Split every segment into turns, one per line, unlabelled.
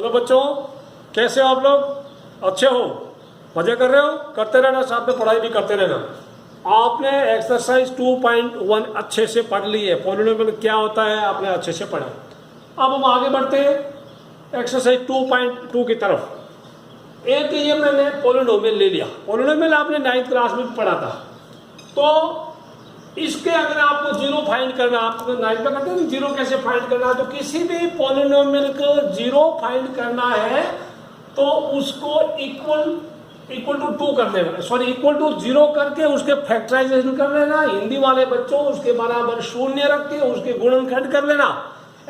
Hello बच्चों, कैसे हो आप लोग? अच्छे हो? मजे कर रहे हो? करते रहना, साथ में पढ़ाई भी करते रहना। आपने एक्सरसाइज 2.1 अच्छे से पढ़ ली है। पॉलिनोमियल क्या होता है आपने अच्छे से पढ़ा। अब हम आगे बढ़ते हैं एक्सरसाइज 2.2 की तरफ। एक ये मैंने पॉलिनोमियल ले लिया। पॉलिनोमियल आपने 9th क्लास में भी पढ़ा था। तो इसके अगर आपको जीरो फाइंड करना, आपको 9th में कहते हैं जीरो कैसे फाइंड करना है, तो किसी भी पॉलिनोमियल को जीरो फाइंड करना है तो उसको इक्वल टू 2 कर देना, सॉरी इक्वल टू 0 करके उसके फैक्टराइजेशन कर लेना। हिंदी वाले बच्चों उसके बराबर शून्य रख के उसके गुणनखंड कर लेना।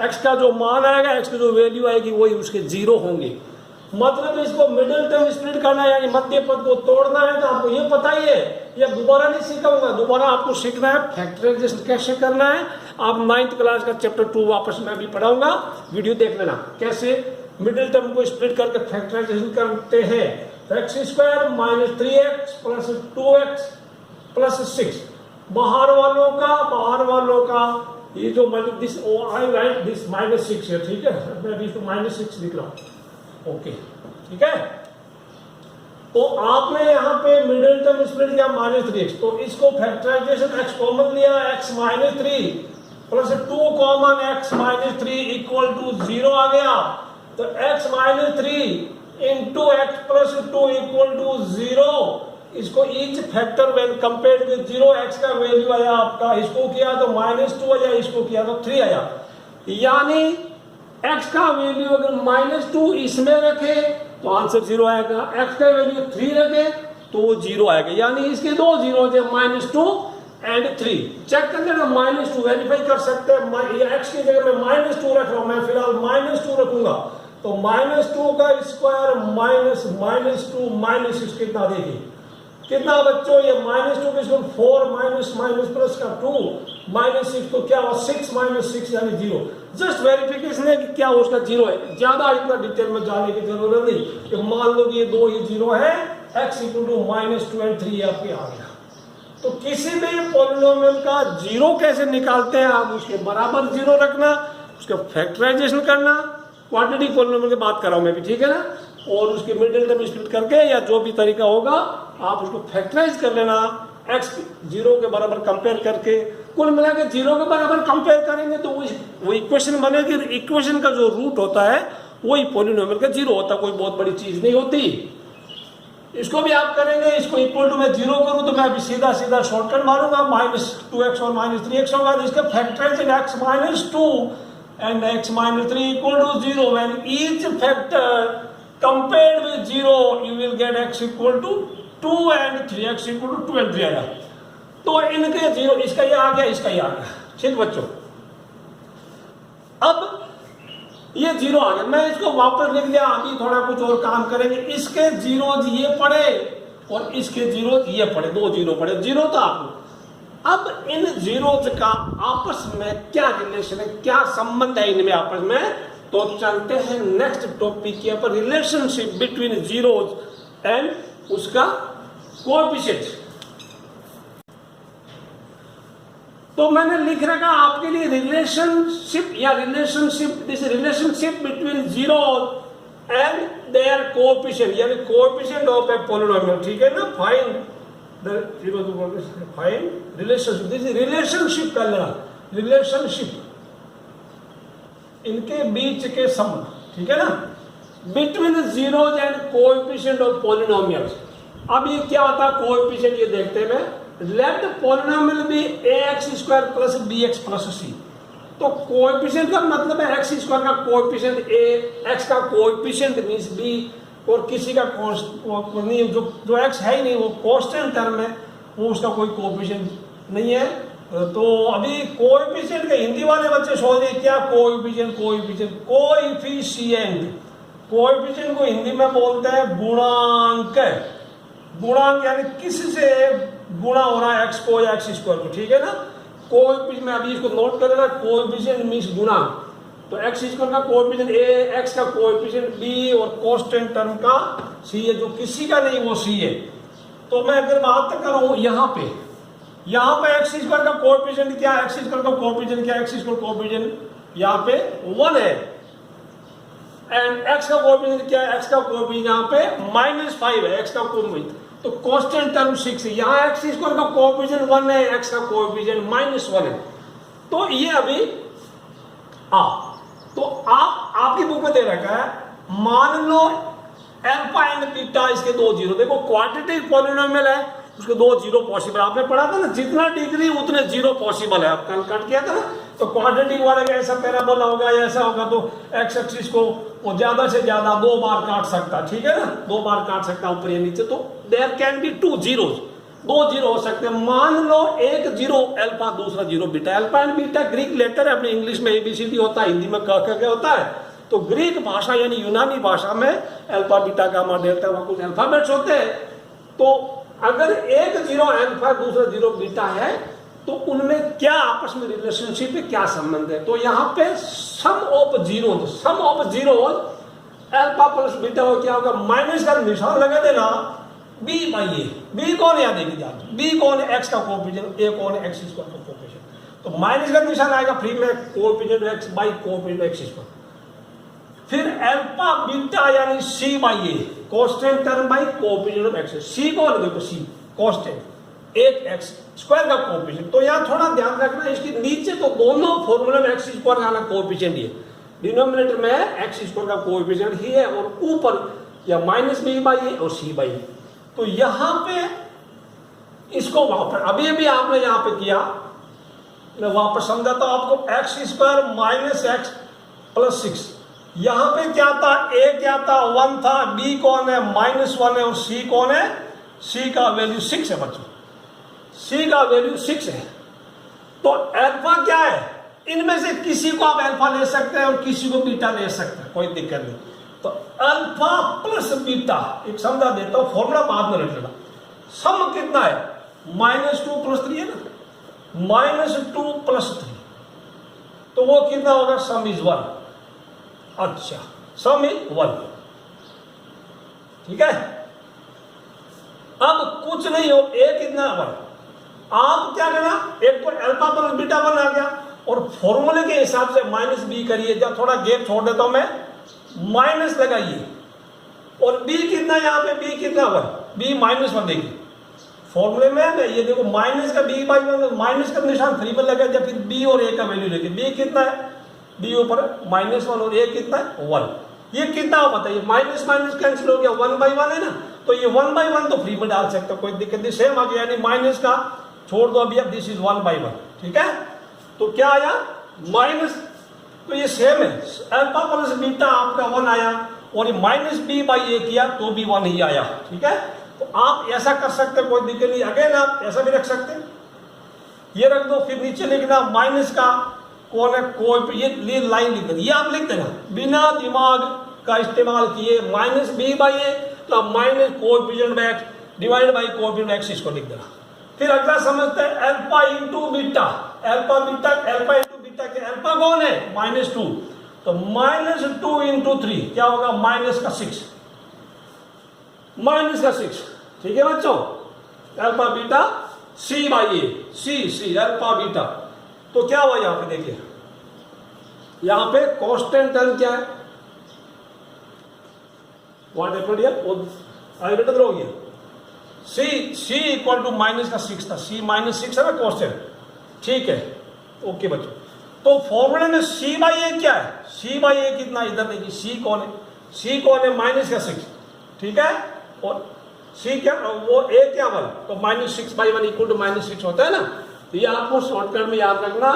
एक्स का जो मान आएगा, एक्स की जो वैल्यू आएगी वही उसके जीरो होंगे। मतलब इसको मिडिल टर्म स्प्लिट करना है, यानी मध्य पद को तोड़ना है। तो आपको ये पता ही है, ये दोबारा नहीं सिखाऊंगा। दोबारा आपको सीखना है फैक्टराइजेशन कैसे करना है। आप 9th क्लास का चैप्टर 2 वापस मैं भी पढ़ाऊंगा, वीडियो देख लेना कैसे मिडिल टर्म को स्प्लिट करके फैक्टराइजेशन करते हैं। X square minus 3x plus 2x plus 6, बाहर वालों का ये जो दिस आई राइट दिस -6 है, ठीक है। मैं भी तो -6 लिख रहा हूं, ओके ठीक है। तो आपने यहाँ पे मिडिल टर्म स्प्लिट किया -3x, तो इसको फैक्टराइजेशन x कॉमन लिया, x -3 plus 2 common x -3 equal to 0 आ गया। तो x -3 into x plus 2 equal to 0। इसको each factor when compared with 0, x का वैल्यू आया आपका, इसको किया तो -2 आया, इसको किया तो 3 आया। यानी x का वैल्यू अगर -2 इसमें रखे तो आंसर 0 आएगा, x का वैल्यू 3 रखे तो वो 0 आएगा। यानी इसके दो जीरो थे, -2 एंड 3। चेक कर लेना, -2 वेरीफाई कर सकते हैं। x की जगह में -2 रख रहा हूं, मैं फिलहाल -2 रखूंगा। तो -2 का स्क्वायर -2 -6 कितना देगी, कितना बच्चों? ये -2 के स्क्वायर 4 माइनस प्लस का 2 -6, तो क्या हुआ 6 -6 यानी 0। जस्ट वेरिफिकेशन है कि क्या उसका 0 है। ज्यादा इतना डिटेल में जाने की जरूरत नहीं कि मान लो कि ये दो ही 0 है, x इक्वल टू -2 एंड 3 आपके आ गया। तो किसी भी पॉलिनोमियल का 0 कैसे निकालते हैं, आप उसके बराबर 0 रखना, उसका फैक्टराइजेशन करना। क्वाड्रेटिक पॉलिनोमियल की बात कर रहा हूं मैं भी, ठीक है ना। और उसके मिडिल टर्म स्प्लिट करके या जो भी तरीका होगा आप उसको फैक्टराइज कर लेना, x 0 के बराबर कंपेयर करके। कुल मिला के 0 के बराबर कंपेयर करेंगे तो वो इक्वेशन बनेगी। इक्वेशन का जो रूट होता है वही पॉलिनोमियल का 0 होता है, कोई बहुत बड़ी चीज नहीं होती। इसको भी आप करेंगे, इसको इक्वल टू मैं 0 करूं तो मैं अभी सीधा शॉर्टकट मारूंगा, -2x और -3x होगा। तो इसका factorisation x -2 and x -3 equal to 0. When each factor compared with 0, you will get x equal to 2 and 3x equal to 2 and 3 आया। तो इनके 0, इसका ये आ गया, इसका ये आ गया, ठीक बच्चों। अब ये 0 आ गया, मैं इसको वापस लिख दिया। अभी थोड़ा कुछ और काम करेंगे। इसके 0 ये पड़े और इसके 0 ये पड़े, दो 0 पड़े, 0 तो आपको। अब इन जीरोज का आपस में क्या रिलेशन है, क्या संबंध है इनमें आपस में, तो चलते हैं नेक्स्ट टॉपिक के ऊपर, रिलेशनशिप बिटवीन जीरोज एंड उसका कोएफिशिएंट। तो मैंने लिख रखा आपके लिए relationship this relationship between zeros and their coefficient, यानी कोएफिशिएंट ऑफ ए पॉलिनोमियल, ठीक है ना। Find find relationship, this relationship कर लेना, रिलेशनशिप इनके बीच के संबंध, ठीक है ना, between zeros and coefficient of polynomials. अब ये क्या होता है कोएफिशिएंट, ये देखते हैं। Let polynomial be ax² plus bx plus c। तो कोएफिशिएंट का मतलब है x² का कोएफिशिएंट a, x का कोएफिशिएंट मींस b, और किसी का नहीं, जो x है ही नहीं, वो कांस्टेंट टर्म है, वो उसका कोई कोएफिशिएंट नहीं है। तो अभी कोएफिशिएंट के हिंदी वाले बच्चे सोचिए क्या कोएफिशिएंट कोएफिशिएंट को हिंदी में बोलते हैं गुणांक। गुणांक यानी किसी से गुणा हो रहा है x को या x² को, ठीक है ना। कोएफिशिएंट में अभी इसको नोट कर लेना, कोएफिशिएंट मींस गुणांक। तो x² का कोएफिशिएंट a, x का कोएफिशिएंट b और कांस्टेंट टर्म का c है, जो किसी का नहीं वो c है। तो मैं अगर बात करूं यहाँ पे x² का कोएफिशिएंट क्या है, x² का कोएफिशिएंट क्या है, x² कोएफिशिएंट यहाँ पे 1 है। एंड एक्स का कोएफिशिएंट क्या है, एक्स का कोएफिशिएंट यहाँ पे -5 है, एक्स का कोएफिशिएंट, तो कांस्टेंट टर्म 6 है, यहाँ एक्स स्क्वायर का कोएफिशिएंट 1 है, एक्स का कोएफिशिएंट -1 है, तो ये अभी तो आपकी बुक में दे रखा है, मान लो अल्फा एंड बीटा इसके दो जीरो, देखो क्वाड्रेटिक पॉलिनोमियल है, उसके दो जीरो पॉसिबल, आपने पढ़ा था ना, जितना डिग्री उतने जीरो पॉसिबल है, आप कल कट किया था ना, तो क्वाड्रेटिक वाले का ऐसा पैराबोला होगा या ऐसा होगा, तो एक्स एक्सिस को वो ज्यादा से ज्यादा 2 बार काट सकता, ठीक है ना, 2 बार काट सकता ऊपर या नीचे, तो there can be 2 zeros, 2 zero हो सकते हैं, मान लो एक जीरो अल्फा, दूसरा zero beta, alpha and beta Greek letter है, अपने इंग्लिश में ABCD होता है, हिंदी में क होता है, तो ग्रीक भाषा यानी यूनानी भाषा में अल्फा बीटा गामा डेल्टा वहां कुछ अल्फाबेट्स होते हैं, तो अगर एक जीरो अल्फा दूसरा जीरो बीटा है तो उनमें क्या आपस में रिलेशनशिप है, क्या संबंध है, तो यहाँ पे sum of zero alpha plus beta हो क्या होगा, माइनस का निशान लगा देना, बी बाई ए, बी कौन याद है, बी कौन है, एक्स का कोएफिशिएंट, ए कौन है, एक्स स्क्वायर का कोएफिशिएंट, तो माइनस का निशान आएगा फ्री में coefficient x by coefficient x square, फिर अल्फा बीटा यानी c by a, constant term by coefficient of x, c कौन देखो, सी कांस्टेंट, एक एक्स स्क्वायर का कोएफिशिएंट, तो यहाँ थोड़ा ध्यान रखना, इसके नीचे तो दोनों फॉर्मूले में एक्स स्क्वायर का कोएफिशिएंट ही है, डिनोमिनेटर में एक्स स्क्वायर का कोएफिशिएंट ही है, और ऊपर या माइनस बी बाई ए और सी बाई ए, तो यहाँ पे इसको वहां पर अभी आपने यहाँ पे किया, मैं वापस समझाता हूं आपको, x square minus x plus 6, यहां पे क्या था, ए क्या था 1 था, बी कौन है -1 है, और सी कौन है, सी का वैल्यू 6 है बच्चों, सी का वैल्यू 6 है, तो अल्फा क्या है, इनमें से किसी को आप अल्फा ले सकते हैं और किसी को बीटा ले सकते हैं, कोई दिक्कत नहीं, तो अल्फा प्लस बीटा, एक समझा देता हूं, फॉर्मूला बाद में रख लेना, सम कितना है -2 + 3 है ना, -2 + 3, तो वो कितना होगा, सम इज 1, अच्छा सम इज 1, ठीक है, अब कुछ नहीं हो, ए कितना 1, आप क्या करना, एक तो अल्फा प्लस बीटा 1 आ गया, और फॉर्मूले के हिसाब से माइनस बी करिए, जब थोड़ा गैप छोड़ देता हूं मैं, माइनस लगाइए, और बी कितना, यहाँ पे बी कितना 1, बी -1 देखिए फॉर्मूले में, ये देखो माइनस का बी बाई 1, माइनस का निशान फ्री में लगा, जब फिर बी और ए का वैल्यू लेके, बी कितना है, बी ऊपर -1 और ए कितना है 1, ये कितना हो बताइए, माइनस माइनस कैंसिल हो गया, 1/1 है ना, तो ये 1/1 तो फ्री में डाल सकते हो, कोई दिक्कत नहीं, सेम आ गया, यानी माइनस का छोड़ दो अभी, अब दिस इज 1/1, ठीक है, तो क्या आया माइनस, तो ये सेम है, अल्फा प्लस बीटा आपका 1 आया, और ये माइनस बी बाई ए किया तो भी 1 ही आया, ठीक है, तो आप ऐसा कर सकते हैं, कोई दिक्कत नहीं, अगेन आप ऐसा भी रख सकते हैं, ये रख दो, फिर नीचे लिखना माइनस का कौन है, कोई ये लाइन लिख देना, ये आप लिख देना बिना दिमाग का इस्तेमाल किए, माइनस बी बाई ए तो minus coefficient x divide by coefficient x, इसको लिख देना, फिर अगला समझते हैं alpha into beta, alpha into beta के अल्फा कौन है -2, तो -2 × 3 क्या होगा, माइनस का 6, ठीक है बच्चों, alpha beta C by A, C alpha beta, तो क्या हुआ यहां पे देखिए, यहां पे कांस्टेंट टर्म क्या है, what happened here, I written हो गया, सी इक्वल टू माइनस का 6 था, सी -6 है ना कांस्टेंट, ठीक है, ओके बच्चों, तो फॉर्मूले में सी बाई ए क्या है, सी बाई ए कितना, इधर देखिए सी कौन है, -6, ठीक है, और सी क्या, वो ए क्या 1, तो -6/1 इक्वल टू -6 होता है ना, तो ये आपको शॉर्टकट में याद रखना,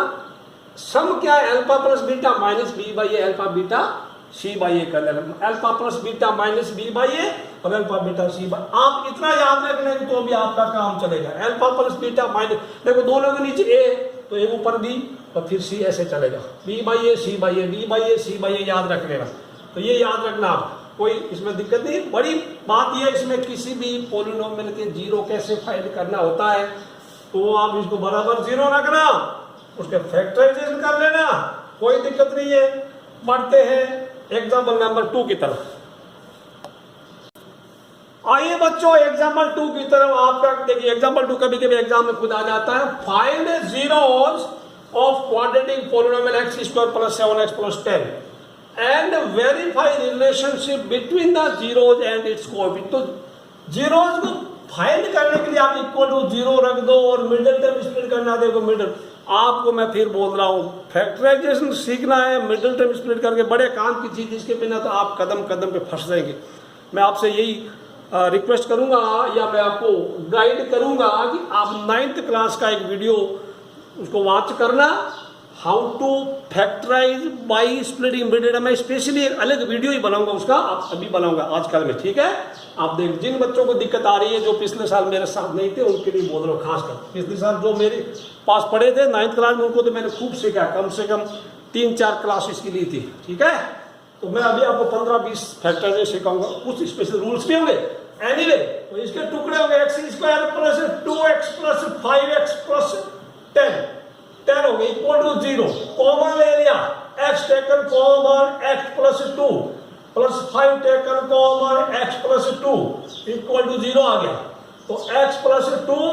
सम क्या है, alpha plus beta minus b by a, alpha beta C by a कर लेना, alpha plus beta minus b by a और अल्फा बीटा सी बाई, आप इतना याद रख लेंगे तो भी आपका काम चलेगा, अल्फा प्लस बीटा माइनस, देखो दोनों के नीचे ए तो एक ऊपर बी और फिर सी, ऐसे चलेगा, b by A c by a, b by A c by a, याद रख लेना, तो ये याद रखना आप, कोई इसमें दिक्कत नहीं, बड़ी बात यह इसमें किसी भी पॉलिनोमियल के जीरो कैसे फाइंड करना होता है, तो आप इसको बराबर 0 रखना, उसके फैक्टराइजेशन कर लेना, कोई दिक्कत नहीं है, बढ़ते हैं एग्जाम्पल नंबर 2 की तरफ, आइए बच्चों एग्जाम्पल 2 की तरफ, आपका देखिए एग्जाम्पल 2 कभी कभी एग्जाम में खुद आ जाता है, find zeros of quadratic polynomial x² + 7x + 10 and verify relationship between the zeros and it's coefficient. तो जीरोज को फाइंड करने के लिए आप इक्वल टू जीरो रख दो और मिडिल टर्म स्प्लिट करना देखो मिडिल। आपको मैं फिर बोल रहा हूँ, फैक्टराइजेशन सीखना है, मिडिल टर्म स्प्लिट करके बड़े काम की चीज, इसके बिना तो आप कदम कदम पे फंस जाएंगे। मैं आपसे यही रिक्वेस्ट करूंगा या मैं आपको गाइड करूंगा कि आप 9th क्लास का एक वीडियो उसको वॉच करना, how to factorise by splitting middle term. मैं स्पेशली एक अलग वीडियो ही बनाऊंगा उसका, आप अभी बनाऊंगा आजकल में, ठीक है। आप देख, जिन बच्चों को दिक्कत आ रही है जो पिछले साल मेरे साथ नहीं थे उनके लिए बोल रहा हूँ खासकर। पिछले साल जो मेरे पास पढ़े थे 9th क्लास में, उनको तो मैंने खूब सीखा, कम से कम 3-4 क्लासेस की ली थी, ठीक है। तो मैं अभी आपको 15-20 फैक्टर्स सिखाऊंगा, कुछ स्पेशल रूल्स भी होंगे। एनीवे, तो इसके टुकड़े होंगे x² plus 2x plus 5x plus 10 हो गए इक्वल टू 0। कॉमन ले लिया, x taken common x plus 2 plus 5 taken common x plus 2 equal to 0 आ गया। तो x plus 2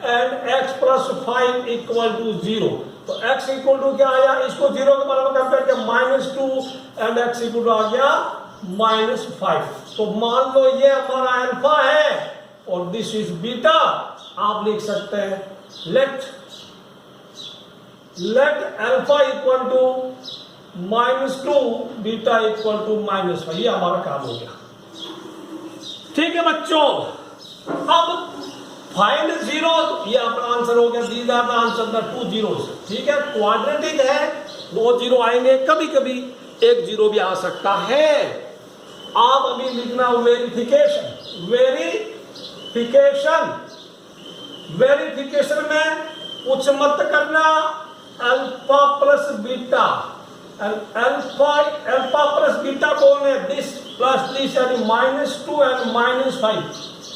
and x plus 5 equal to 0। तो x इक्वल टू क्या आया, इसको 0 के बराबर कंपेयर किया -2 एंड x इक्वल टू आ गया -5। तो मान लो ये हमारा अल्फा है और दिस इज बीटा। आप लिख सकते हैं let alpha equal to -2 beta equal to -5। ये हमारा काम हो गया, ठीक है बच्चों। अब फाइंड जीरो, ये अपना आंसर हो गया, these are the answer the 2 zeros, ठीक है। क्वाड्रेटिक है, 2 जीरो आएंगे, कभी कभी 1 जीरो भी आ सकता है। आप अभी लिखना वेरिफिकेशन में कुछ मत करना, alpha plus beta. Alpha plus beta कौन है, दिस प्लस दिस, यानी -2 एंड -5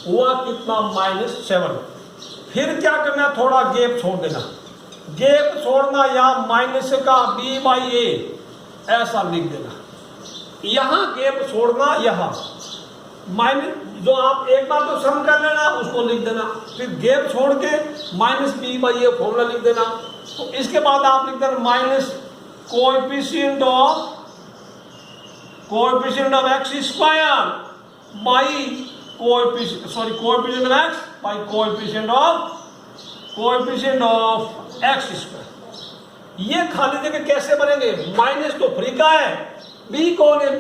हुआ कितना, -7। फिर क्या करना, थोड़ा गैप छोड़ देना, गैप छोड़ना, या माइनस का b/a ऐसा लिख देना, यहां गैप छोड़ना, यहां माइनस, जो आप एक बार तो सम कर लेना उसको लिख देना, फिर गैप छोड़ के -b/a फॉर्मूला लिख देना। तो इसके बाद आप लिख देना minus coefficient of x square by coefficient of x by coefficient of x square. ये खाली जगह कैसे बनेंगे, माइनस तो फ्री का है, b कौन है, b,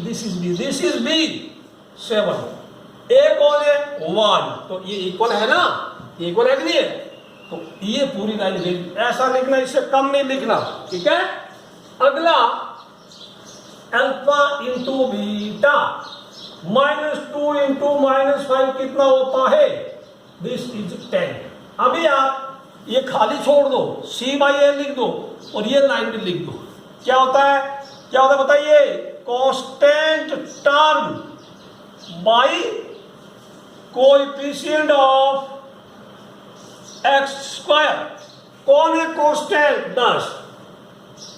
this is b 7, a कौन है 1, तो ये इक्वल है ना, इक्वल है कि नहीं है। तो ये पूरी लाइन ऐसा लिखना, इससे कम नहीं लिखना, ठीक है। अगला अल्फा इंटू बीटा, -2 इंटू -5 कितना होता है, दिस इज 10। अभी आप ये खाली छोड़ दो, c/a लिख दो और ये लाइन भी लिख दो। क्या होता है बताइए, constant term by coefficient of x square. कौन है कांस्टेंट, 10,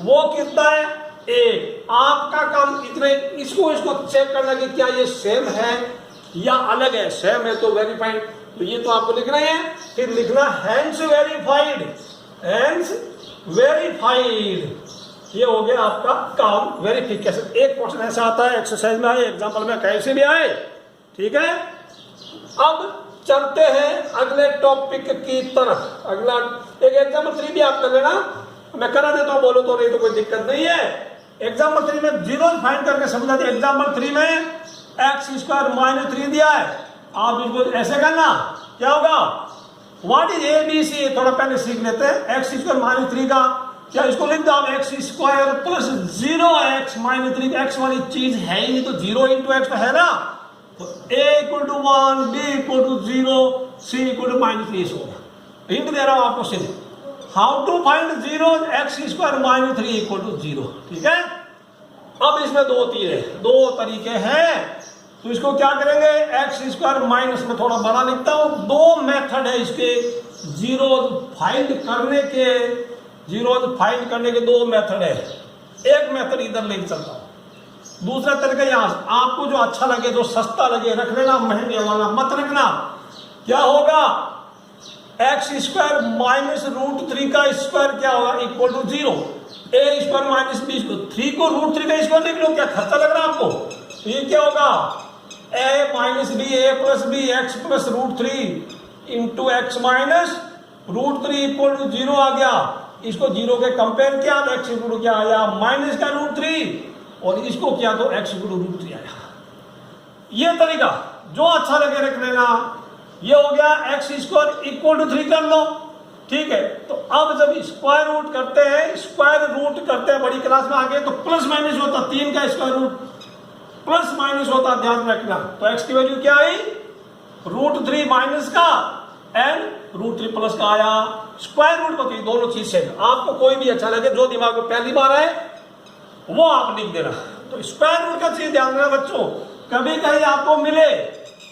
वो कितना है 1। आपका काम इतने इसको चेक करना कि क्या ये सेम है या अलग है। सेम है तो वेरीफाइड, तो ये तो आपको लिखना है। फिर लिखना हैंस वेरीफाइड, ये हो गया आपका काम, वेरिफिकेशन। एक क्वेश्चन ऐसा आता है एक्सरसाइज में आए, एग्जाम्पल में कैसे भी आए, ठीक है। अब चलते हैं अगले टॉपिक की तरफ। अगला एक एग्जाम्पल 3 भी आप कर लेना, मैं करा देता हूँ, बोलो तो नहीं तो कोई दिक्कत नहीं है। एग्जाम्पल 3 में जीरो फाइंड करके समझा दिया। एग्जाम्पल 3 में x² -3 दिया है, आप इसको ऐसे करना, क्या होगा, व्हाट इज ABC, थोड़ा पहले सीख लेते हैं। x² -3 का क्या, इसको लिख दो आप x² प्लस 0x -3, x वाली चीज है ही नहीं, तो 0 इंटू x तो है ना, तो a = 1, b = 0, c = -3 होगा। हिंट दे रहा हूं आपको सीधे, हाउ टू फाइंड 0 x² -3 = 0, ठीक है। अब इसमें दो तरीके हैं, तो इसको क्या करेंगे, x² माइनस में थोड़ा बड़ा लिखता हूं, 2 मेथड है इसके जीरोज फाइंड करने के 2 मेथड है। एक मेथड इधर लेके चलता हूं, दूसरा तरीका यहां, आपको जो अच्छा लगे, जो सस्ता लगे रख लेना, महंगे वाला मत रखना। क्या होगा, x² -√3 का स्क्वायर क्या होगा, = 0। ए स्क्वायर माइनस बी स्क्वायर, 3 को रूट 3 का स्क्वायर लिख लो, क्या खर्चा लग रहा है आपको? तो ये क्या होगा, a minus b, a plus b, x plus root 3 into x minus root 3 equal to 0 आ गया। इसको 0 के कंपेयर किया तो एक्स इक्वल टू क्या आया, माइनस का रूट 3, और इसको किया तो एक्स इक्वल टू रूट 3 आया। ये तरीका जो अच्छा लगे रख लेना। ये हो गया एक्स स्क्वायर इक्वल टू 3 कर लो, ठीक है। तो अब जब स्क्वायर रूट करते हैं बड़ी क्लास में आगे, तो प्लस माइनस होता, 3 का स्क्वायर रूट प्लस माइनस होता, ध्यान रखना। तो एक्स की वैल्यू क्या आई, रूट 3 माइनस का एंड रूट 3 प्लस का आया। स्क्वायर रूट बताइए, दोनों चीज से आपको कोई भी अच्छा लगे, जो दिमाग में पहली बार आए वो आप लिख देना। तो स्क्वायर रूट का चीज ध्यान रखना बच्चों। कभी कहीं आपको मिले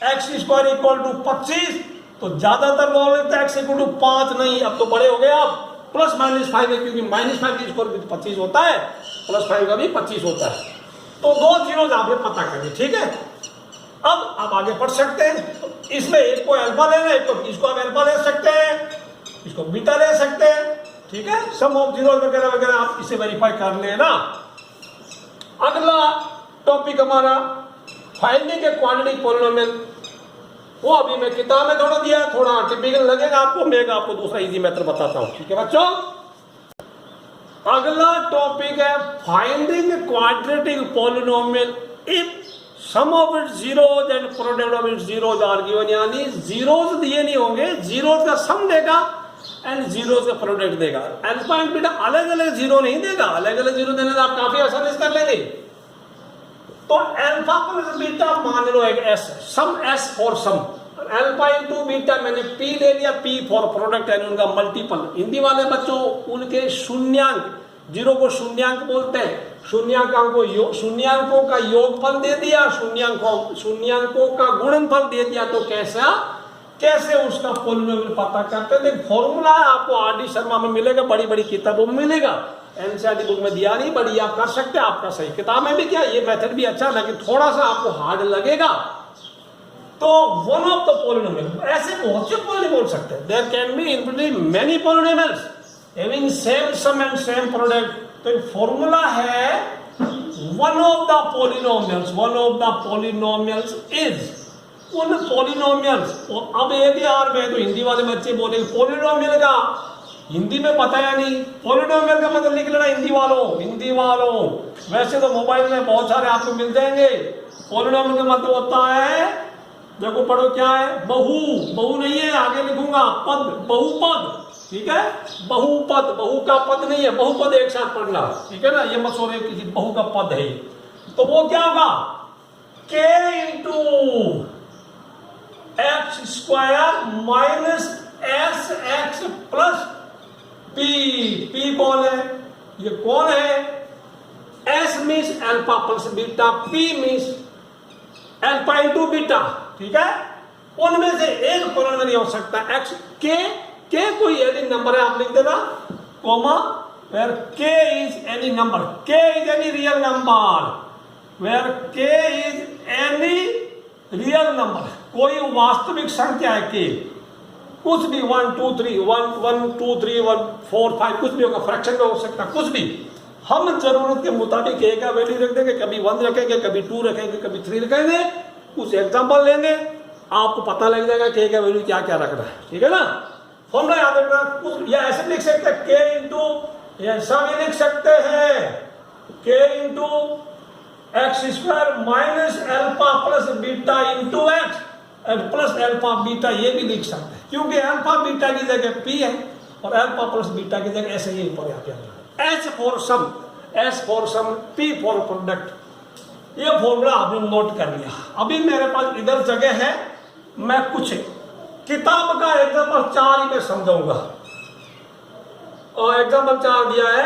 एक्स स्क्वायर इक्वल टू 25, तो ज्यादातर लोग लिखते हैं एक्स इक्वल टू 5, नहीं, अब तो बड़े हो गए आप, प्लस माइनस 5 है, क्योंकि माइनस 5 का स्क्वायर भी 25 होता है, प्लस 5 का भी 25 होता है। तो दो चीजों से आपने पता करनी, ठीक है। अब आप आगे बढ़ सकते हैं। इसमें एक को अल्फा लेना है, तो इसको आप अल्फा ले सकते हैं, इसको बीटा ले सकते हैं, ठीक है। सम ऑफ जीरो वगैरह वगैरह आप इसे वेरीफाई कर लेना। अगला टॉपिक हमारा फाइंडिंग ए क्वाड्रेटिक पॉलिनोमियल, वो अभी मैं किताब में थोड़ा दिया, थोड़ा टिपिकल लगेगा आपको, मैं आपको दूसरा इजी मेथड बताता हूं, ठीक है बच्चों। अगला टॉपिक है finding a quadratic polynomial if sum of its zeros and product of its zeros are given, यानी जीरोज दिए नहीं होंगे, जीरोज का सम देगा एंड जीरोज का प्रोडक्ट देगा। अल्फा एंड बीटा अलग अलग जीरो नहीं देगा, अलग अलग जीरो देने से आप काफी आसानी से कर लेंगे। तो अल्फा प्लस बीटा मान लो एक S, sum S for sum, alpha into beta मैंने पी ले लिया, पी फॉर प्रोडक्ट यानी उनका मल्टीपल। हिंदी वाले बच्चों उनके शून्यांक, जीरो को शून्यांक बोलते हैं, शून्यांकों का योगफल दे दिया, शून्यांकों का गुणनफल दे दिया, तो कैसे उसका पॉलिनोमियल पता करते हैं। फॉर्मूला है, आपको आर.डी. शर्मा में मिलेगा, बड़ी बड़ी किताबों में मिलेगा, एनसीईआरटी बुक में दिया नहीं, बड़ी आप कर सकते हैं, आपका सही किताब में भी क्या, ये मेथड भी अच्छा, लेकिन थोड़ा सा आपको हार्ड लगेगा। तो वन ऑफ द पॉलिनोमियल, ऐसे बहुत से पॉलिनोमियल बोल सकते हैं, there can be infinitely many polynomials having same sum and same product. तो फॉर्मूला है one of the polynomials is, उन पॉलिनोमियल्स। अब एक यार मैं तो हिंदी वाले बच्चे बोलेंगे पॉलिनोमियल का हिंदी में पता है नहीं, पॉलिनोमियल का मतलब लिख लेना हिंदी वालों। वैसे तो मोबाइल में बहुत सारे आपको मिल जाएंगे। पॉलिनोमियल का मतलब होता है, देखो पढ़ो क्या है, बहु नहीं है, आगे लिखूंगा पद, बहुपद, ठीक है। बहुपद, बहु का पद नहीं है, बहुपद एक साथ पढ़ना, ठीक है ना, ये मत सोचिए किसी बहु का पद है। तो वो क्या होगा, k into x square minus S x plus P कौन है, ये कौन है, S means alpha plus beta, P means alpha into beta, ठीक है। उनमें से एक पॉलिनोमियल नहीं हो सकता, एक्स के कोई एनी नंबर है, आप लिख देना comma, where K is any number, K is any real number, where K is any real number, कोई वास्तविक संख्या है के, कुछ भी 1 2 3 1 1 2 3 1 4 5 कुछ भी होगा, फ्रैक्शन में हो सकता कुछ भी। हम जरूरत के मुताबिक ए का वैल्यू रख देंगे, कभी 1 रखेंगे, कभी 2 रखेंगे, कभी 3 रखेंगे, कुछ एग्जांपल लेंगे, आपको पता लग जाएगा कि ए का वैल्यू क्या क्या रखना है, ठीक है ना। फॉर्मूला याद रखना, कुछ या ऐसे लिख सकते हैं के इंटू, ऐसा भी लिख सकते हैं के into x square minus alpha plus beta into x and plus alpha beta, ये भी लिख सकते हैं, क्योंकि अल्फा बीटा की जगह पी है और अल्फा प्लस बीटा की जगह ऐसे ही ऊपर आके H for sum, P for product. ये फॉर्मूला आपने नोट कर लिया। अभी मेरे पास इधर जगह है, मैं कुछ किताब का एग्जाम्पल 4 ही मैं समझाऊंगा। और एग्जाम्पल 4 दिया है,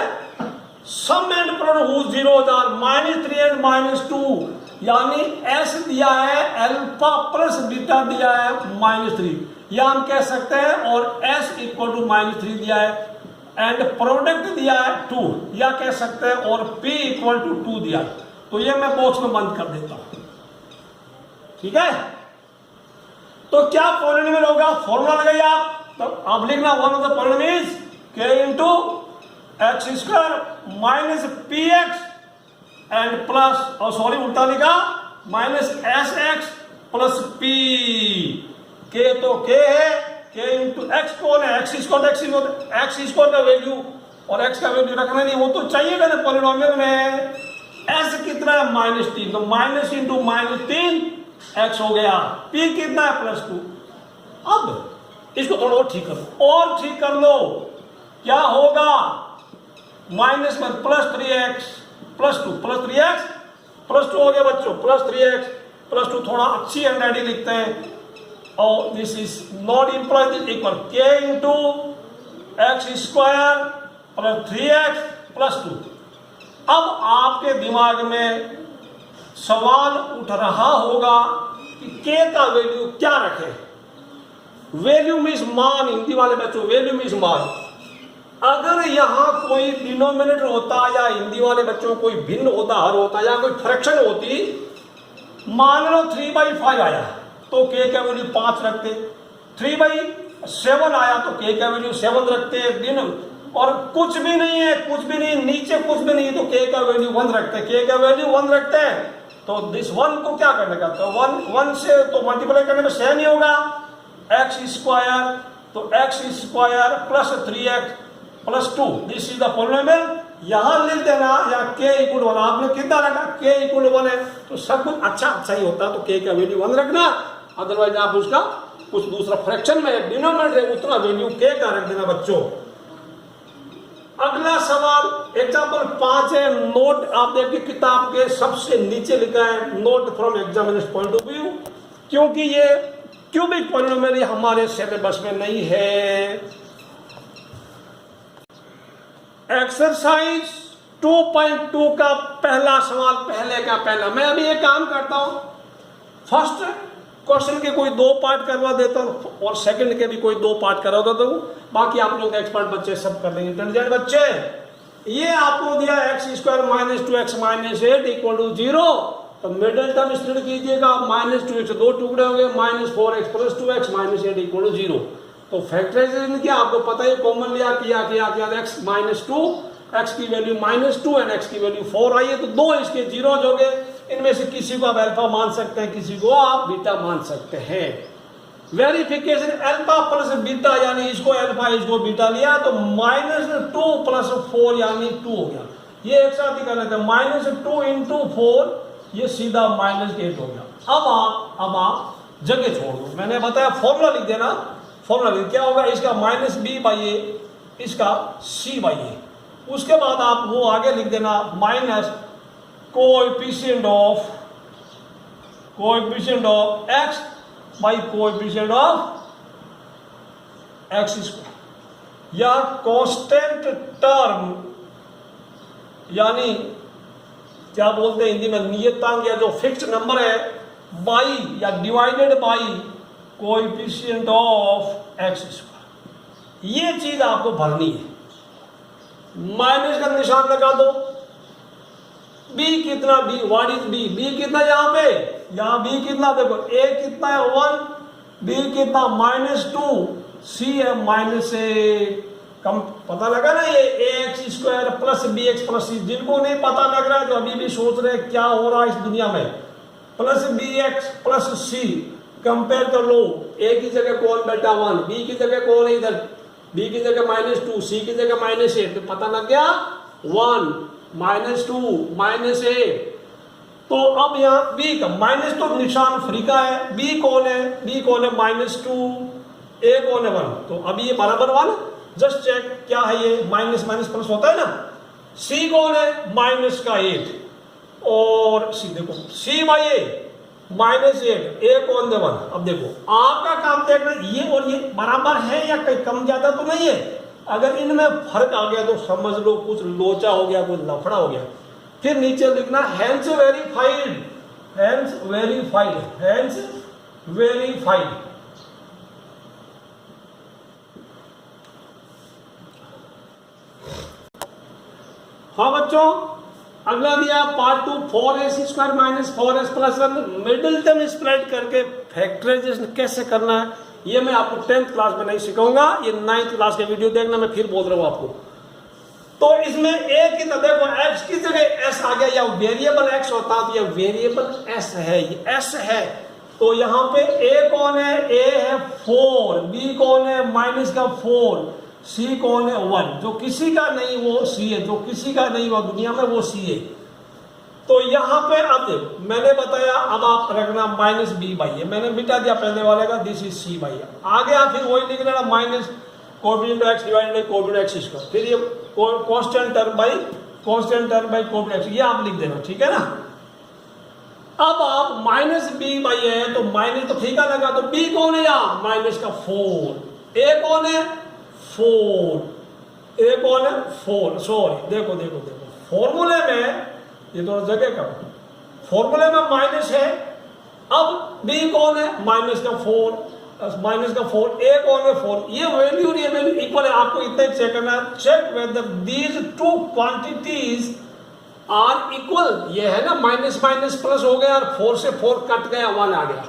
sum and product whose zeros are -3 and -2, यानी एस दिया है, अल्फा प्लस बीटा दिया है -3, या हम कह सकते हैं, और एस इक्वल टू -3 दिया है एंड प्रोडक्ट दिया है 2, या कह सकते हैं और p इक्वल टू 2 दिया है। तो ये मैं बॉक्स में बंद कर देता हूं, ठीक है। तो क्या पॉलिनोमियल होगा, फॉर्मूला लगाइए आप, तो आप लिखना one of the polynomials k into x square minus P x and plus, और सॉरी उल्टा लिखा, minus S x plus P. के तो के है, के इंटू एक्स कौन है, एक्स स्क्वायर, एक्स स्क्वायर का वैल्यू और एक्स का वैल्यू रखना नहीं, वो तो चाहिए ना पॉलिनोमियल में। एस कितना है -3, तो माइनस इंटू -3 एक्स हो गया। पी कितना है +2। अब इसको थोड़ा और ठीक करो, और ठीक कर लो, क्या होगा, माइनस में +3x +2 +3x +2 हो गया बच्चों, +3x +2। थोड़ा अच्छी हैंडराइटिंग लिखते हैं, और this is not employ this equal k into x square plus 3x +2। अब आपके दिमाग में सवाल उठ रहा होगा कि के का वैल्यू क्या रखें। वैल्यू मीन्स मान, हिंदी वाले बच्चों वैल्यू मीन्स मान। अगर यहाँ कोई डिनोमिनेटर होता या हिंदी वाले बच्चों कोई भिन्न होता, हर होता, या कोई फ्रैक्शन होती, मान लो 3/5 आया तो के का वैल्यू 5 रखते, 3/7 आया तो के का वैल्यू 7 रखते दिन, और कुछ भी नहीं है, कुछ भी नहीं, नीचे कुछ भी नहीं, तो के का वैल्यू 1 रखते, के का वैल्यू 1 रखते हैं। तो दिस 1 को क्या करने का, तो 1 से तो मल्टीप्लाई करने में सेम ही होगा, एक्स स्क्वायर, तो x square plus 3x plus 2, this is the polynomial. यहां लिख देना, या के इक्वल 1, आपने कितना रखा, के इक्वल 1 है, तो सब कुछ अच्छा ही होता, तो के का वैल्यू 1 रखना, अदरवाइज आप उसका कुछ दूसरा फ्रैक्शन में डिनोमिनेटर है उतना वैल्यू के का रख देना बच्चों। अगला सवाल एग्जाम्पल 5 है, नोट आप देखिए किताब के सबसे नीचे लिखा है, note from examiners point of view, क्योंकि ये क्यूबिक पॉलिनोमियल हमारे सिलेबस में नहीं है। एक्सरसाइज 2.2 का पहला सवाल, पहले का पहला। मैं अभी ये काम करता हूं, फर्स्ट क्वेश्चन के कोई 2 पार्ट करवा देता हूं और सेकंड के भी कोई 2 पार्ट करवा देता हूं, बाकी आप लोग एक्सपर्ट बच्चे सब कर लेंगे। इंटेलिजेंट बच्चे, ये आपको दिया x स्क्वायर -2x -8 = 0, तो मिडिल टर्म स्प्लिट कीजिएगा, -2x 2 टुकड़े होंगे, -4x + 2x -8 = 0। तो फैक्टराइजेशन किया, आपको पता है, कॉमन लिया, किया x -2, x की वैल्यू -2 एंड x की वैल्यू 4 आई है, तो 2 इसके जीरोज हो गए। इनमें से किसी को आप अल्फा मान सकते हैं, किसी को आप बीटा मान सकते हैं। वेरिफिकेशन अल्फा प्लस बीटा, यानी इसको अल्फा इसको बीटा लिया, तो -2 + 4 यानी 2 हो गया। ये एक साथ ही कर लेते हैं, -2 × 4, ये सीधा -8 हो गया। अब आप जगह छोड़ दो, मैंने बताया फॉर्मूला लिख देना, फॉर्मूला लिख, क्या होगा, इसका -b/a, इसका c/a। उसके बाद आप वो आगे लिख देना, minus coefficient of x by coefficient of x square, या कांस्टेंट टर्म, यानी क्या बोलते हैं हिंदी में, नियतांक, या जो फिक्स्ड नंबर है, बाई या divided by coefficient of x square. ये चीज आपको भरनी है। माइनस का निशान लगा दो, b कितना, व्हाट इज b कितना, यहाँ पे, यहाँ b कितना, देखो a कितना है 1, b कितना -2, c है -8। कम पता लगा ना, ये ax square plus bx plus c। जिनको नहीं पता लग रहा है, जो अभी भी सोच रहे हैं क्या हो रहा है इस दुनिया में, plus bx plus c compare कर लो, a की जगह कौन बैठा 1, b की जगह कौन है इधर, b की जगह -2, c की जगह -8, तो पता लग गया 1 -2 -8। तो अब यहाँ b का माइनस, तो निशान फ्री का है, b कौन है, -2, a कौन है 1, तो अब ये बराबर 1, जस्ट चेक क्या है, ये माइनस प्लस होता है ना। c कौन है, -8, और c देखो c/a -8, a कौन है 1। अब देखो आपका काम देखना, ये और ये बराबर है या कहीं कम ज्यादा तो नहीं है। अगर इनमें फर्क आ गया तो समझ लो कुछ लोचा हो गया, कुछ लफड़ा हो गया। फिर नीचे लिखना hence verified, hence verified, hence verified. हाँ बच्चों, अगला दिया part 2, 4x² - 4x + 1 middle term split करके फैक्टराइजेशन कैसे करना है, ये मैं आपको 10th क्लास में नहीं सिखाऊंगा, ये 9th क्लास के वीडियो देखना, मैं फिर बोल रहा हूँ आपको। तो इसमें ए की तो देखो एक्स की जगह एस आ गया, या वेरिएबल एक्स होता तो यह वेरिएबल एस है, ये एस है। तो यहाँ पे ए कौन है, ए है 4, बी कौन है माइनस का 4, सी कौन है 1, जो किसी का नहीं वो सी है, जो किसी का नहीं वो दुनिया में वो सी है। तो यहाँ पे अब मैंने बताया, अब आप रखना माइनस बी बाई है, मैंने मिटा दिया पहले वाले का, दिस इज सी बाई है। आ गया फिर वही लिख लेना minus coefficient x divided by coefficient x square, फिर ये constant term by coefficient x, ये आप लिख देना, ठीक है ना। अब आप माइनस बी बाई है तो माइनस तो ठीक है लगा, तो बी कौन है यहाँ माइनस का 4, ए कौन है 4, ए कौन है 4, सॉरी देखो देखो देखो फॉर्मूले में ये थोड़ा जगह का फॉर्मूले में माइनस है, अब बी कौन है माइनस का 4, ए कौन है 4, ये वैल्यू और ये वैल्यू इक्वल है। आपको इतना ही चेक करना, check whether these two quantities are equal. ये है ना माइनस माइनस प्लस हो गया और 4 से 4 कट गया, 1 आ गया।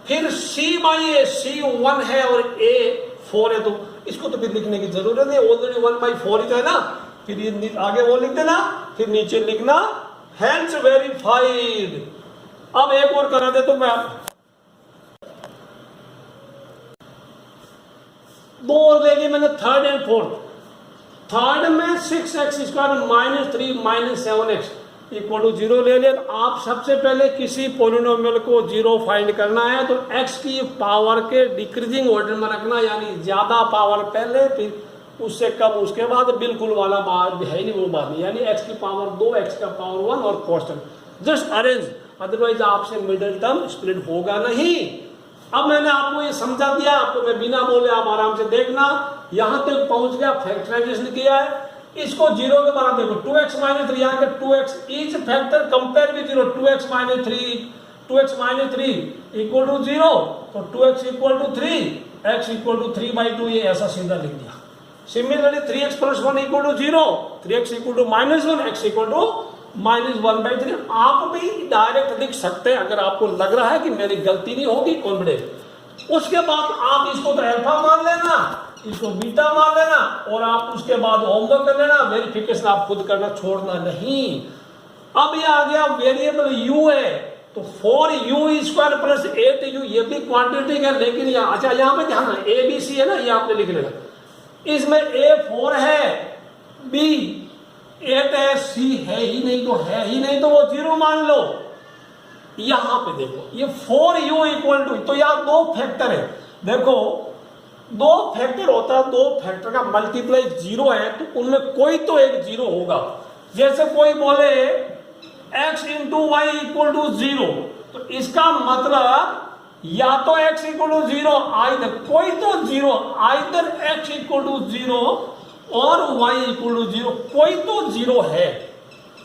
फिर सी बाई ए, सी 1 है और ए 4 है, तो इसको तो फिर लिखने की जरूरत नहीं, ऑलरेडी 1/4 ही तो है ना। फिर ये आगे वो लिख देना, फिर नीचे लिखना हेंस वेरीफाइड। अब एक और करा दे तो मैं दो और ले ली मैंने, थर्ड एंड फोर्थ। थर्ड में 6x² minus 3 minus 7x equal to 0 ले लिया। आप सबसे पहले किसी पोलिनोमियल को 0 फाइंड करना है तो x की पावर के डिक्रीजिंग ऑर्डर में रखना, यानी ज्यादा पावर पहले फिर उससे कम उसके बाद, बिल्कुल वाला बात है ही नहीं वो बात नहीं, यानी x की पावर 2 x का पावर 1 और कांस्टेंट जस्ट अरेंज, अदरवाइज आपसे मिडिल टर्म स्प्लिट होगा नहीं। अब मैंने आपको ये समझा दिया, आपको मैं बिना बोले आप आराम से देखना, यहां तक पहुंच गया, फैक्टराइजेशन किया है, इसको 0 के बराबर देखो 2x माइनस 3, यहाँ के 2x each factor compare with 0, 2x minus 3 equal to 0, तो 2x equal to 3, x equal to 3/2, ये ऐसा सीधा लिख दिया। Similarly 3x plus 1 equal to 0, 3x equal to -1, x equal to -1/3। आप भी डायरेक्ट लिख सकते हैं अगर आपको लग रहा है कि मेरी गलती नहीं होगी, कॉन्फिडेंस। उसके बाद आप इसको तो अल्फा मान लेना, इसको बीटा मान लेना, और आप उसके बाद होमवर्क कर लेना, वेरिफिकेशन आप खुद करना, छोड़ना नहीं। अब ये आ गया वेरिएबल u है, तो 4u² प्लस 8u, ये भी क्वांटिटी है, लेकिन यहाँ अच्छा यहाँ पे ध्यान है, a b c है ना, ये आपने लिख लेना। इसमें a 4 है, b 8 है, c है ही नहीं तो वो 0 मान लो। यहां पे देखो ये 4u इक्वल टू, तो यहाँ दो फैक्टर है, देखो दो फैक्टर होता है, दो फैक्टर का मल्टीप्लाई 0 है, तो उनमें कोई तो एक 0 होगा। जैसे कोई बोले x into Y equal to 0, तो इसका मतलब या तो x इक्वल टू 0, आइदर कोई तो 0, आइदर x इक्वल टू 0 और y इक्वल टू 0, कोई तो 0 है,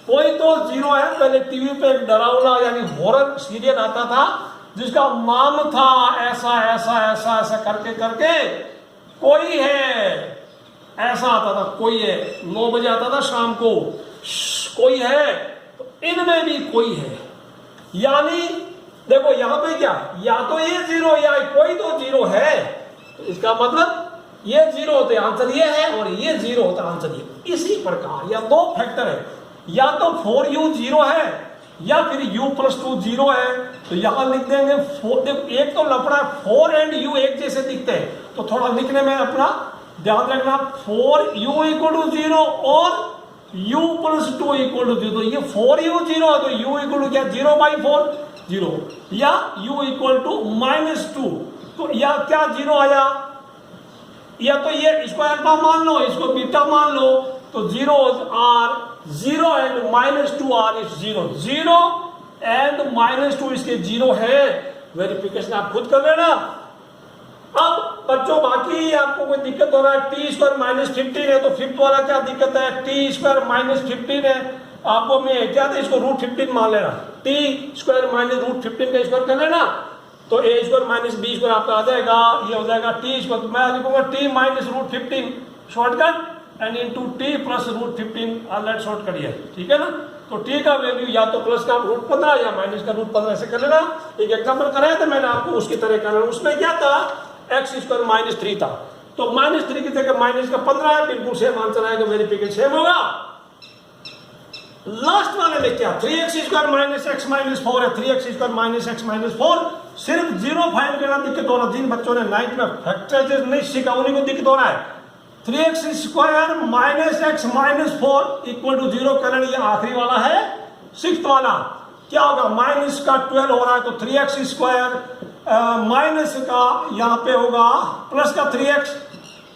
कोई तो 0 है। पहले टीवी पे एक डरावना यानी हॉरर सीरियल आता था जिसका नाम था ऐसा ऐसा ऐसा ऐसा करके करके कोई है, ऐसा आता था, कोई है, 9 बजे आता था शाम को, कोई है, तो इनमें भी कोई है। यानी देखो यहां पे क्या, या तो ये 0 या कोई तो 0 है, तो इसका मतलब ये 0 होते आंसर ये है और ये 0 होता आंसर ये। इसी प्रकार या दो फैक्टर है, या तो 4u 0 है या फिर u + 2 0 है, तो यहां लिख देंगे 4। एक तो लफड़ा है, 4 एंड u एक जैसे दिखते हैं, तो थोड़ा लिखने में अपना ध्यान रखना, 4u इक्वल टू 0 और u + 2 इक्वल टू 0, तो ये 4u 0 है, तो u इक्वल टू क्या 0/4 0, या u इक्वल टू -2, तो या क्या 0 आया, या तो ये इसको अल्फा मान लो, इसको बीटा मान लो, तो 0 are 0 and -2 are is 0 and -2 इसके 0 है। वेरिफिकेशन आप खुद कर लेना। अब बच्चों बाकी आपको कोई दिक्कत हो रहा है, t² -15 है, तो फिफ्थ वाला क्या दिक्कत है, t² -15 है, आपको मैं क्या था, इसको √15 मान लेना, t² -√15 का स्क्वायर कर लेना, तो a² - b² आपका आ जाएगा, ये हो जाएगा t², तो मैं लिखूंगा t -√15 shortcut and into t + √15 let shortcut ये, ठीक है ना। तो t का वैल्यू या तो प्लस का √15 या माइनस का √15 ऐसे कर लेना। एक एग्जांपल कराया था मैंने आपको, उसकी तरह करना। उसमें क्या था, x² -3 था, तो -3 की जगह माइनस का 15 है, बिल्कुल सेम आंसर आएगा, वेरिफिकेशन सेम होगा। लास्ट वाले में क्या 3x² माइनस x माइनस 4 है, 3x² माइनस x माइनस 4, सिर्फ 0 फाइंड करना दिक्कत हो रहा। जिन बच्चों ने 9th में फैक्टराइजेशन नहीं सीखा उन्हीं को दिक्कत हो रहा है। 3x² minus x minus 4 equal to 0 कर, ये आखिरी वाला है 6th वाला। क्या होगा, माइनस का 12 हो रहा है, तो 3x² माइनस का यहाँ पे होगा प्लस का 3x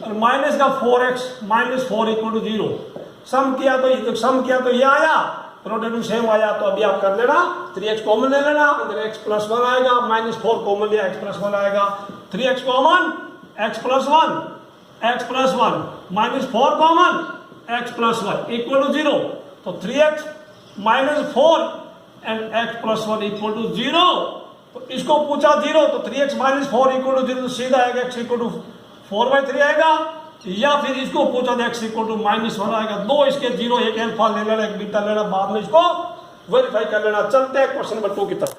और माइनस का 4x माइनस 4 इक्वल टू 0। सम किया तो ये आया, प्रोडक्ट सेम आया। तो अभी आप कर लेना, 3x कॉमन ले लेना, अंदर x प्लस 1 आएगा, माइनस 4 कॉमन लिया, x प्लस 1 आएगा, 3x common, x plus 1 minus 4 common, x plus 1 equal to 0। तो 3x minus 4 and x plus 1 equal to 0। तो इसको पूछा 0, तो 3x माइनस 4 इक्वल टू 0, तो सीधा आएगा x इक्वल टू 4/3 आएगा, या फिर इसको पूछा तो x इक्वल टू -1 आएगा। दो इसके 0, एक अल्फा ले लेना, एक बीटा लेना, बाद में इसको वेरीफाई कर लेना। चलते हैं क्वेश्चन नंबर 2 की तरफ।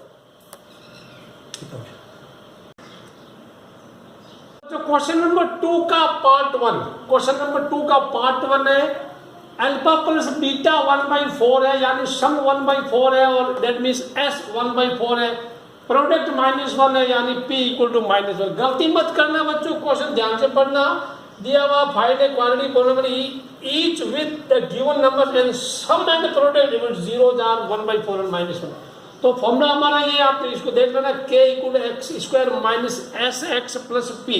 तो क्वेश्चन नंबर 2 का पार्ट 1, क्वेश्चन नंबर 2 का पार्ट 1 है अल्फा प्लस बीटा 1/4 है, यानी सम 1/4 है, और दैट मीन्स s 1/4 है, प्रोडक्ट -1 है, यानी p इक्वल टू -1। गलती मत करना बच्चों, क्वेश्चन ध्यान से पढ़ना। दिया हुआ find a quantity polynomial each with the given number and sum and product limit 0 are 1/4 और -1। तो फॉर्मूला हमारा ये, आप इसको देख लेना, k equal to x² minus sx plus p।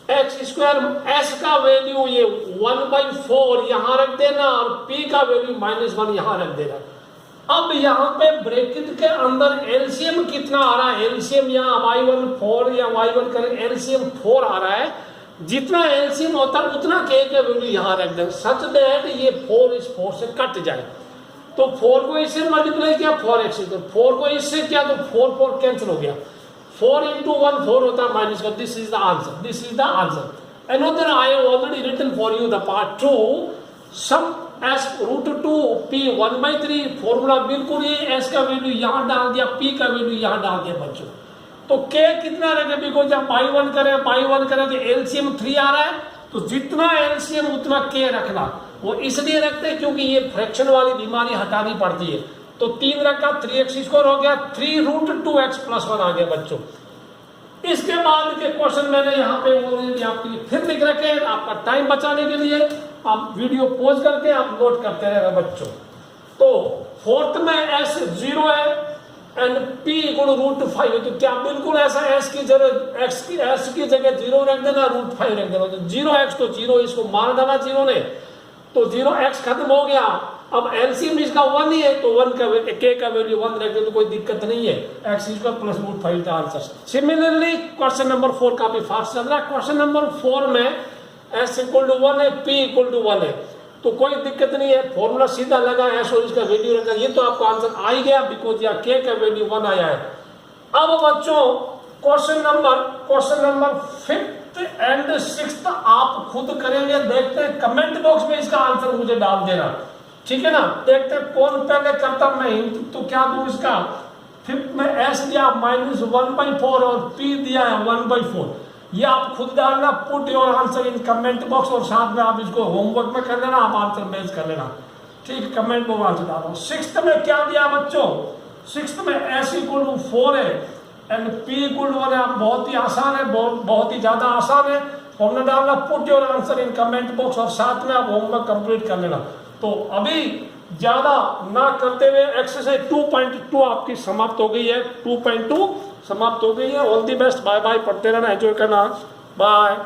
x² s का वैल्यू ये 1/4 यहां रख देना, और p का वैल्यू -1 यहां रख देना। अब यहाँ पे ब्रैकेट के अंदर एलसीएम कितना आ रहा है, एलसीएम यहाँ y1 4 या y1 करें, एलसीएम 4 आ रहा है। जितना एलसीएम होता है उतना k का वैल्यू यहाँ रख दें, सच दैट ये 4 इस 4 से कट जाए। तो 4 को इससे मल्टीप्लाई किया 4x, तो 4 को इससे किया तो 4 कैंसिल हो गया, 4 into 1 4 होता है माइनस का। This is the answer, this is the answer. Another I have already written for you the part 2, सम s √2 p 1/3। फॉर्मूला बिल्कुल ये, s का वैल्यू यहाँ डाल दिया, p का वैल्यू यहाँ डाल दिया बच्चों। तो k कितना रहेगा, बिकॉज जब बाई 1 करें तो एलसीएम 3 आ रहा है, तो जितना एलसीएम उतना k रखना। वो इसलिए रखते हैं क्योंकि ये फ्रैक्शन वाली बीमारी हटानी पड़ती है। तो 3 रखा, 3x² हो गया, 3√2x प्लस 1 आ गया बच्चों। इसके बाद के क्वेश्चन मैंने यहाँ पे आपके लिए फिर लिख रखे हैं, आपका टाइम बचाने के लिए। आप वीडियो पॉज करके आप नोट करते रहेगा बच्चों। तो 4th में s 0 है एंड p इक्वल टू √5 है, तो क्या बिल्कुल ऐसा s की जगह s की जगह 0 रख देना, √5 रख देना। तो 0x तो 0, इसको मार डाला 0 ने, तो 0x खत्म हो गया। अब एलसीएम इसका 1 ही है, तो 1 का k का वैल्यू 1 रख दे तो कोई दिक्कत नहीं है, x² प्लस √5 का आंसर। सिमिलरली क्वेश्चन नंबर 4 काफी फास्ट चल रहा है। क्वेश्चन नंबर 4 में s इक्वल टू 1 है, p इक्वल टू 1 है, तो कोई दिक्कत नहीं है, फॉर्मूला सीधा लगा, s और इसका वैल्यू रखा, ये तो आपको आंसर आ ही गया, बिकॉज यहाँ k का वैल्यू 1 आया है। अब बच्चों question number 5th and 6th आप खुद करेंगे, देखते हैं, कमेंट बॉक्स में इसका आंसर मुझे डाल देना, ठीक है ना। देखते हैं कौन पहले करता, मैं तो क्या दूं इसका। 5th में s दिया -1/4 और p दिया है 1/4, ये आप खुद डालना, put your answer in comment box, और साथ में आप इसको होमवर्क में कर लेना, आप आंसर मैच कर लेना, ठीक, कमेंट में आंसर डालो। 6th में क्या दिया बच्चों, 6th में s इक्वल टू 4 है एंड p इक्वल टू 1 है। बहुत ही आसान है, बहुत ही ज्यादा आसान है, फॉर्मूला डालना, put your answer in comment box, और साथ में आप होमवर्क कंप्लीट कर लेना। तो अभी ज्यादा ना करते हुए एक्सरसाइज 2.2 आपकी समाप्त हो गई है, 2.2 समाप्त हो गई है। All the best, bye bye, पढ़ते रहना, एंजॉय करना, बाय।